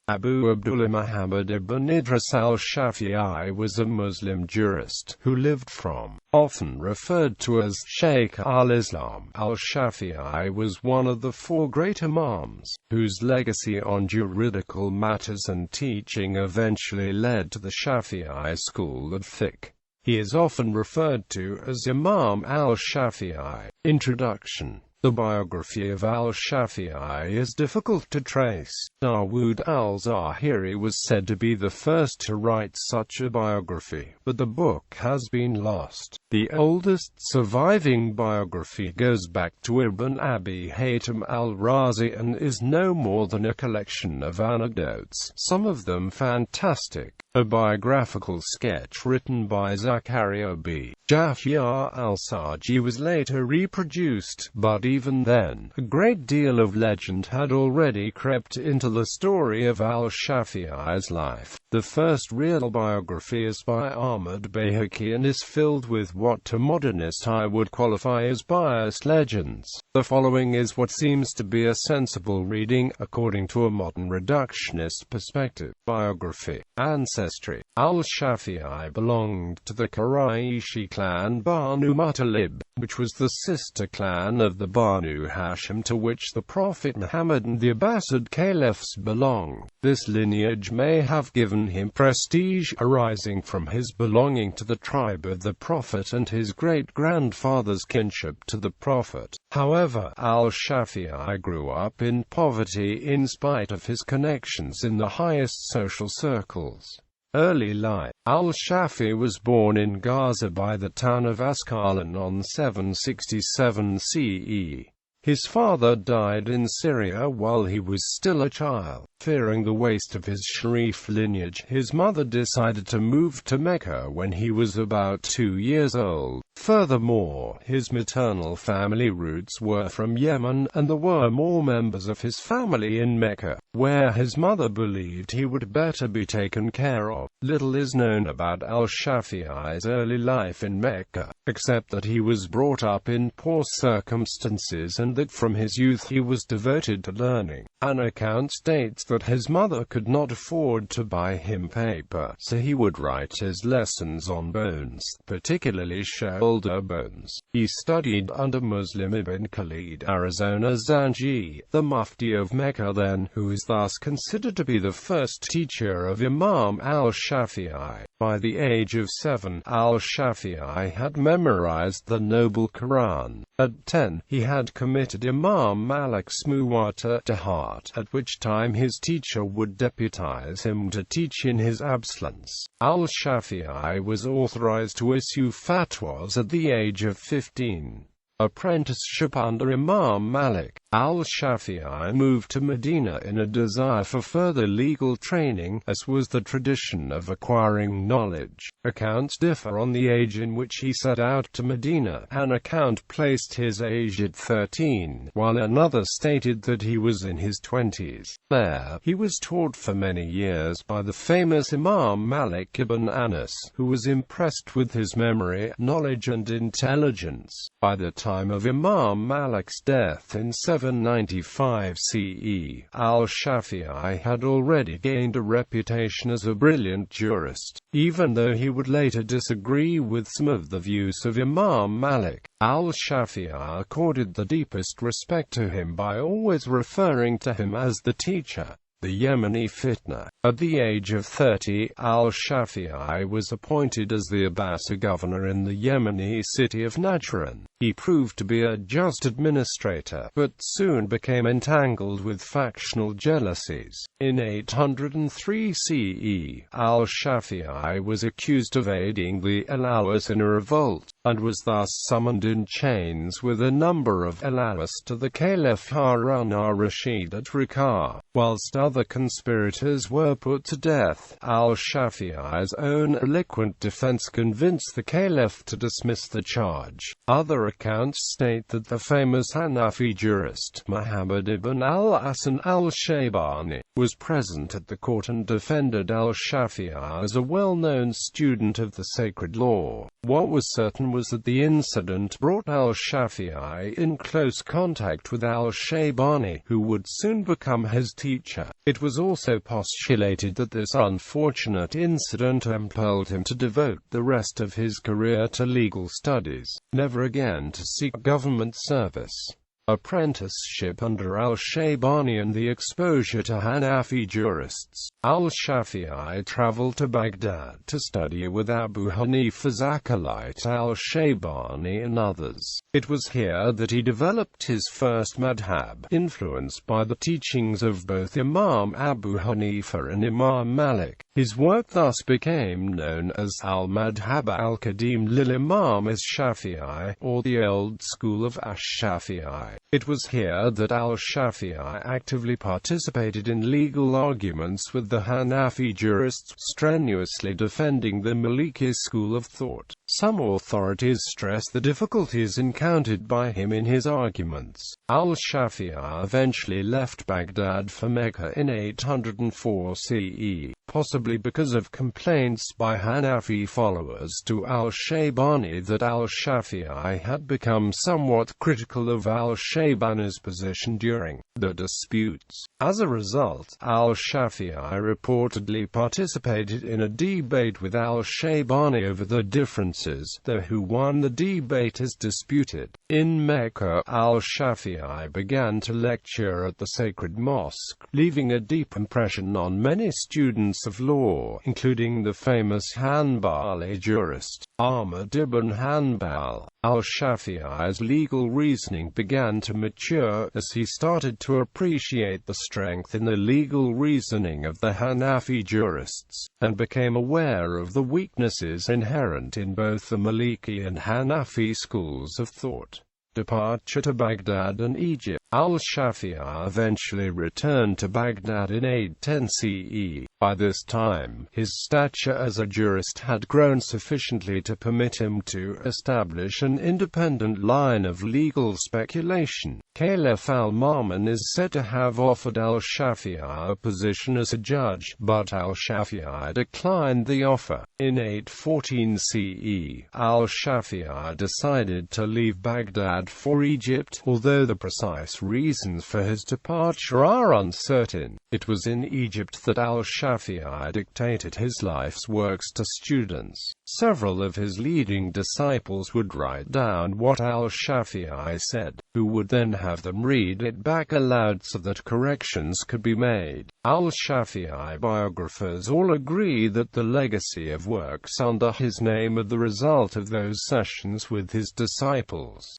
Abu Abdullah Muhammad ibn Idrīs al-Shafi'i was a Muslim jurist who lived from, often referred to as Shaykh al-Islām. Al-Shafi'i was one of the four great Imams, whose legacy on juridical matters and teaching eventually led to the Shafi'i school of fiqh. He is often referred to as Imam al-Shafi'i. Introduction. The biography of al-Shafi'i is difficult to trace. Dawood al-Zahiri was said to be the first to write such a biography, but the book has been lost. The oldest surviving biography goes back to Ibn Abi Haytham al-Razi and is no more than a collection of anecdotes, some of them fantastic. A biographical sketch written by Zakaria b. Yahya al-Saji was later reproduced, but even then, a great deal of legend had already crept into the story of al-Shafi'i's life. The first real biography is by Ahmad Bayhaqi and is filled with what to modernist eye would qualify as biased legends. The following is what seems to be a sensible reading, according to a modern reductionist perspective. Biography Ancestry. Al-Shafi'i belonged to the Qurayshi clan Banu Muttalib, which was the sister clan of the Banu Hashim to which the Prophet Muhammad and the Abbasid caliphs belong. This lineage may have given him prestige arising from his belonging to the tribe of the Prophet and his great-grandfather's kinship to the Prophet. However, al-Shafi'i grew up in poverty in spite of his connections in the highest social circles. Early life. Al-Shafi was born in Gaza by the town of Asqalan on 767 CE. His father died in Syria while he was still a child. Fearing the waste of his Sharif lineage, his mother decided to move to Mecca when he was about 2 years old. Furthermore, his maternal family roots were from Yemen, and there were more members of his family in Mecca, where his mother believed he would better be taken care of. Little is known about al-Shafi'i's early life in Mecca, except that he was brought up in poor circumstances and that from his youth he was devoted to learning. An account states that his mother could not afford to buy him paper, so he would write his lessons on bones, particularly shoulder bones. He studied under Muslim ibn Khalid Arizona Zanji, the Mufti of Mecca then, who is thus considered to be the first teacher of Imam al-Shafi'i. By the age of 7, al-Shafi'i had memorized the Noble Quran. At 10, he had committed Imam Malik's Muwatta to heart, at which time his teacher would deputize him to teach in his absence. Al-Shafi'i was authorized to issue fatwas at the age of 15. Apprenticeship under Imam Malik. Al-Shafi'i moved to Medina in a desire for further legal training, as was the tradition of acquiring knowledge. Accounts differ on the age in which he set out to Medina. An account placed his age at 13, while another stated that he was in his 20s. There, he was taught for many years by the famous Imam Malik ibn Anas, who was impressed with his memory, knowledge and intelligence. By the time of Imam Malik's death in 795 CE, al-Shafi'i had already gained a reputation as a brilliant jurist. Even though he would later disagree with some of the views of Imam Malik, al-Shafi'i accorded the deepest respect to him by always referring to him as the teacher. The Yemeni fitna. At the age of 30, al-Shafi'i was appointed as the Abbasid governor in the Yemeni city of Najran. He proved to be a just administrator, but soon became entangled with factional jealousies. In 803 CE, al-Shafi'i was accused of aiding the Alawites in a revolt, and was thus summoned in chains with a number of Alawites to the Caliph Harun al-Rashid at Raqqa. Whilst other conspirators were put to death, al-Shafi'i's own eloquent defense convinced the Caliph to dismiss the charge. Other accounts state that the famous Hanafi jurist, Muhammad ibn al-Hasan al-Shaybani, was present at the court and defended al-Shafi'i as a well-known student of the sacred law. What was certain was that the incident brought al-Shafi'i in close contact with al-Shaybani, who would soon become his teacher. teacher. It was also postulated that this unfortunate incident impelled him to devote the rest of his career to legal studies, never again to seek government service. Apprenticeship under al-Shaybani and the exposure to Hanafi jurists. Al-Shafi'i traveled to Baghdad to study with Abu Hanifa's acolyte al-Shaybani and others. It was here that he developed his first madhab, influenced by the teachings of both Imam Abu Hanifa and Imam Malik. His work thus became known as al-Madhab al-Qadim lil-Imam as-Shafi'i, or the Old School of al-Shafi'i. It was here that al-Shafi'i actively participated in legal arguments with the Hanafi jurists, strenuously defending the Maliki school of thought. Some authorities stress the difficulties encountered by him in his arguments. Al-Shafi'i eventually left Baghdad for Mecca in 804 CE, possibly because of complaints by Hanafi followers to al-Shaybani that al-Shafi'i had become somewhat critical of al-Shaybani's position during the disputes. As a result, al-Shafi'i reportedly participated in a debate with al-Shaybani over the differences, though who won the debate is disputed. In Mecca, al-Shafi'i began to lecture at the sacred mosque, leaving a deep impression on many students of law, including the famous Hanbali jurist, Ahmad ibn Hanbal. Al-Shafi'i's legal reasoning began to mature as he started to appreciate the strength in the legal reasoning of the Hanafi jurists, and became aware of the weaknesses inherent in both the Maliki and Hanafi schools of thought. Departure to Baghdad and Egypt. Al-Shafi'i eventually returned to Baghdad in 810 CE. By this time, his stature as a jurist had grown sufficiently to permit him to establish an independent line of legal speculation. Caliph al-Ma'mun is said to have offered al-Shafi'i a position as a judge, but al-Shafi'i declined the offer. In 814 CE, al-Shafi'i decided to leave Baghdad for Egypt, although the precise reasons for his departure are uncertain. It was in Egypt that al-Shafi'i dictated his life's works to students. Several of his leading disciples would write down what al-Shafi'i said, who would then have them read it back aloud so that corrections could be made. Al-Shafi'i biographers all agree that the legacy of works under his name are the result of those sessions with his disciples.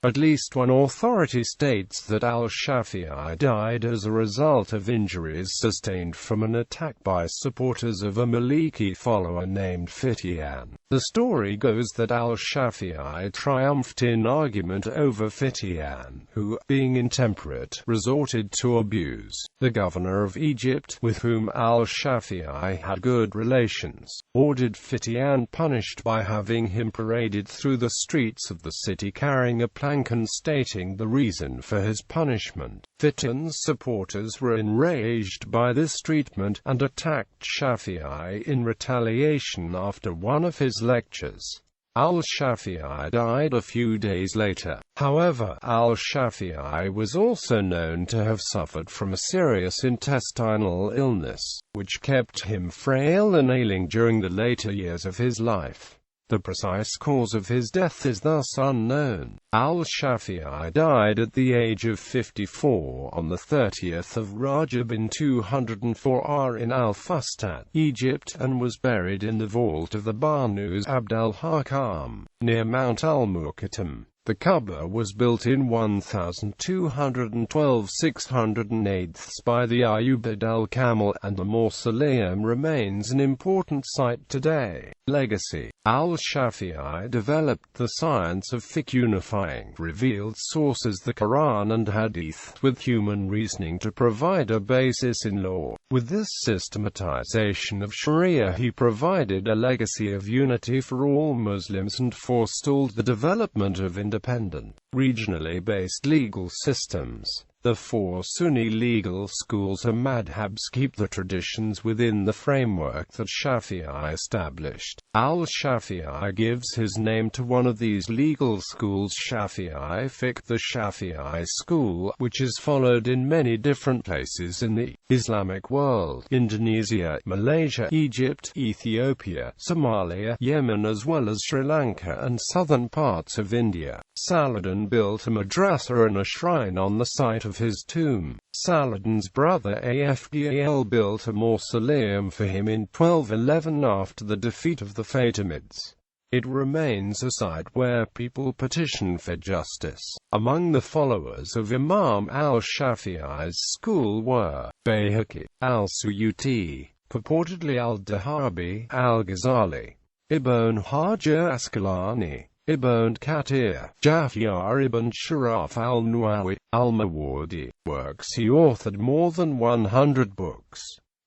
At least one authority states that al-Shafi'i died as a result of injuries sustained from an attack by supporters of a Maliki follower named Fitiyan. The story goes that al-Shafi'i triumphed in argument over Fitiyan, who, being intemperate, resorted to abuse. The governor of Egypt, with whom al-Shafi'i had good relations, ordered Fitiyan punished by having him paraded through the streets of the city carrying a plank stating the reason for his punishment. Fitiyan's supporters were enraged by this treatment, and attacked Shafi'i in retaliation after one of his lectures. Al-Shafi'i died a few days later. However, al-Shafi'i was also known to have suffered from a serious intestinal illness, which kept him frail and ailing during the later years of his life. The precise cause of his death is thus unknown. Al-Shafi'i died at the age of 54 on the 30th of Rajab in 204 in Al-Fustat, Egypt, and was buried in the vault of the Banus Abd al-Hakam, near Mount al-Muqattam. The Kaaba was built in 1212-608 by the Ayyubid al-Kamil, and the mausoleum remains an important site today. Legacy. Al-Shafi'i developed the science of fiqh, unifying revealed sources the Quran and Hadith with human reasoning to provide a basis in law. With this systematization of Sharia, he provided a legacy of unity for all Muslims and forestalled the development of independent, regionally based legal systems. The four Sunni legal schools or madhabs keep the traditions within the framework that Shafi'i established. Al-Shafi'i gives his name to one of these legal schools, Shafi'i fiqh, the Shafi'i school, which is followed in many different places in the Islamic world: Indonesia, Malaysia, Egypt, Ethiopia, Somalia, Yemen, as well as Sri Lanka and southern parts of India. Saladin built a madrasa and a shrine on the site of his tomb. Saladin's brother Abdal built a mausoleum for him in 1211 after the defeat of the Fatimids. It remains a site where people petition for justice. Among the followers of Imam al-Shafi'i's school were Bayhaqi, al-Suyuti, purportedly al-Dahabi, al-Ghazali, Ibn Hajar Asqalani, Ibn Kathir, Jafar ibn Sharaf al-Nawawi, al-Mawardi. Works: he authored more than 100 books.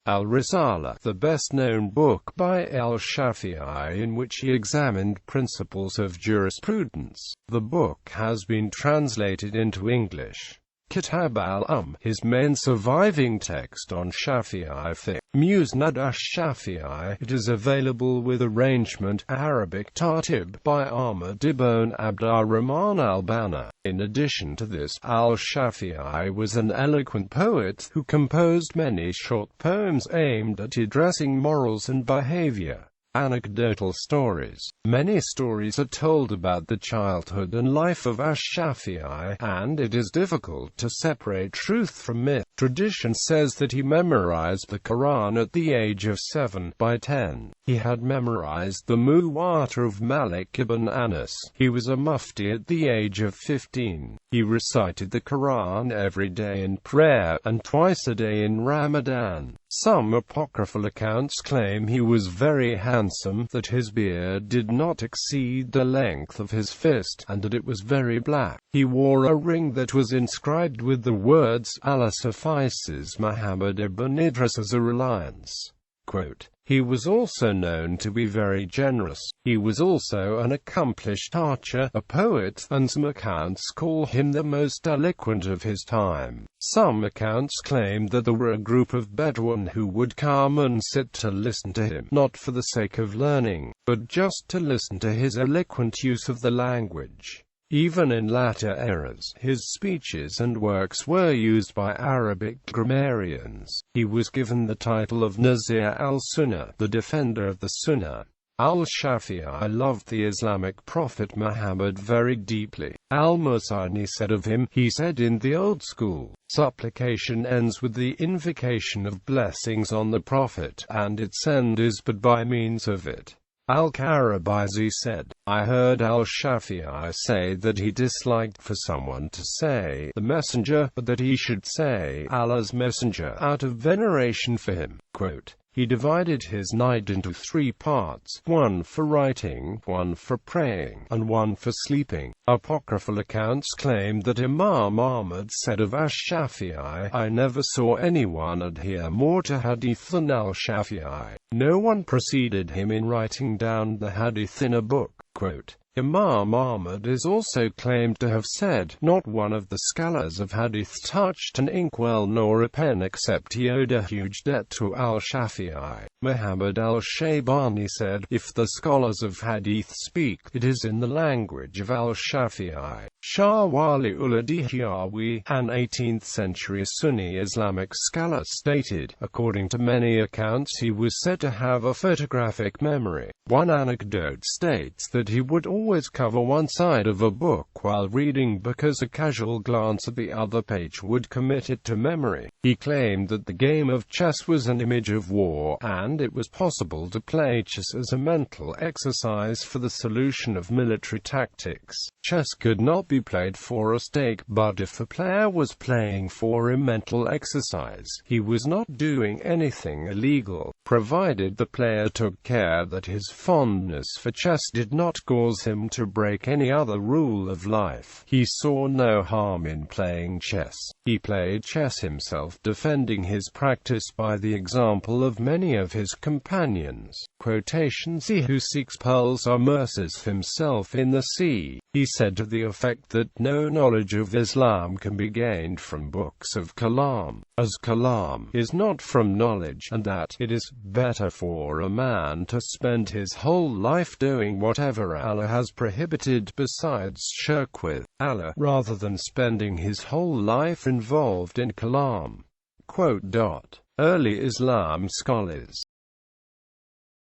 Al-Risala, the best-known book by al-Shafi'i in which he examined principles of jurisprudence. The book has been translated into English. Kitab his main surviving text on Shafi'i fiqh. Musnad ash-Shafi'i. It is available with arrangement, Arabic tartib, by Ahmad ibn Abdurrahman al-Banna. In addition to this, al-Shafi'i was an eloquent poet who composed many short poems aimed at addressing morals and behavior. Anecdotal stories. Many stories are told about the childhood and life of ash-Shafi'i, and it is difficult to separate truth from myth. Tradition says that he memorized the Quran at the age of 7. By 10, he had memorized the Muwatta of Malik ibn Anas. He was a mufti at the age of 15. He recited the Quran every day in prayer, and twice a day in Ramadan. Some apocryphal accounts claim he was very handsome, that his beard did not exceed the length of his fist, and that it was very black. He wore a ring that was inscribed with the words, Allah suffices Muhammad ibn Idrīs as a reliance. Quote, he was also known to be very generous. He was also an accomplished archer, a poet, and some accounts call him the most eloquent of his time. Some accounts claim that there were a group of Bedouin who would come and sit to listen to him, not for the sake of learning, but just to listen to his eloquent use of the language. Even in latter eras, his speeches and works were used by Arabic grammarians. He was given the title of Nazir al-Sunnah, the defender of the Sunnah. Al-Shafi'i loved the Islamic prophet Muhammad very deeply. Al-Musani said of him, he said in the old school, supplication ends with the invocation of blessings on the prophet, and its end is but by means of it. Al-Karabazi said, I heard al-Shafi'i say that he disliked for someone to say the messenger, but that he should say Allah's messenger out of veneration for him. Quote, he divided his night into 3 parts, one for writing, one for praying, and one for sleeping. Apocryphal accounts claim that Imam Ahmad said of ash-Shafi'i, I never saw anyone adhere more to hadith than al-Shafi'i. No one preceded him in writing down the hadith in a book. Quote, Imam Ahmad is also claimed to have said, not one of the scholars of hadith touched an inkwell nor a pen except he owed a huge debt to al-Shafi'i. Muhammad al-Shaybani said, if the scholars of hadith speak, it is in the language of al-Shafi'i. Shah Wali ul-Dihyawi, an 18th-century Sunni Islamic scholar, stated, according to many accounts he was said to have a photographic memory. One anecdote states that he would always cover one side of a book while reading because a casual glance at the other page would commit it to memory. He claimed that the game of chess was an image of war, and it was possible to play chess as a mental exercise for the solution of military tactics. Chess could not be played for a stake, but if a player was playing for a mental exercise, he was not doing anything illegal, provided the player took care that his fondness for chess did not cause him to break any other rule of life. He saw no harm in playing chess. He played chess himself, defending his practice by the example of many of his companions. quotations, "He who seeks pearls immerses himself in the sea." He said to the effect that no knowledge of Islam can be gained from books of kalam, as kalam is not from knowledge, and that it is better for a man to spend his whole life doing whatever Allah has prohibited besides shirk with Allah, rather than spending his whole life involved in kalam. Early Islam scholars